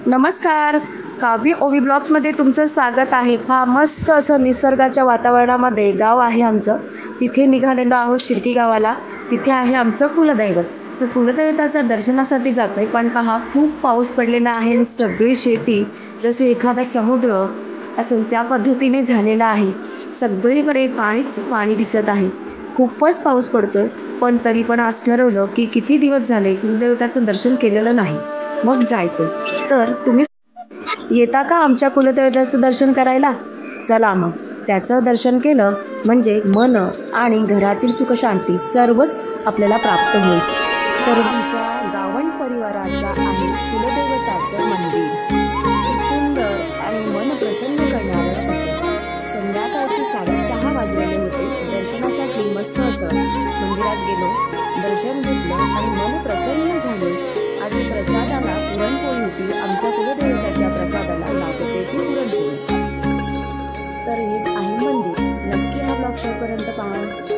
नमस्कार. काव्य ओवी ब्लॉग्समध्ये तुमचं स्वागत आहे. हा मस्त असं निसर्गाच्या वातावरणामध्ये गाव आहे आमचं. तिथे निघालेलो आहोत शिर्की गावाला. तिथे आहे आमचं कुलदैवत. तर कुलदैवताच्या दर्शनासाठी जातो आहे. पण पहा, खूप पाऊस पडलेला आहे आणि सगळी शेती जसे एखादा समुद्र असेल त्या पद्धतीने झालेला आहे. सगळीकडे पाणीच पाणी दिसत आहे. खूपच पाऊस पडतोय. पण तरी पण आज ठरवलं की किती दिवस झाले कुलदेवताचं दर्शन केलेलं नाही, मग जायचं. तर तुम्ही येता का आमच्या कुलदेवताचं दर्शन करायला? चला मग. त्याचं दर्शन केलं म्हणजे मन आणि घरातील सुखशांती सर्वच आपल्याला प्राप्त होईल. तर आमच्या गावण परिवाराचा आहे कुलदेवताचं मंदिर. खूप सुंदर आणि मन प्रसन्न करणारं असं. संध्याकाळचे 6:30 वाजलेले होते. दर्शनासाठी मस्त असं मंदिरात गेलो, दर्शन घेतलं आणि मन प्रसन्न झाले. आज प्रसादाला पुरणपोळी होती. आमच्या कुलदेवताच्या प्रसादाला लागते ती पुरणपोळी. तर हे आहे मंदिर. नक्की हा ब्लॉग शेवटपर्यंत पहा.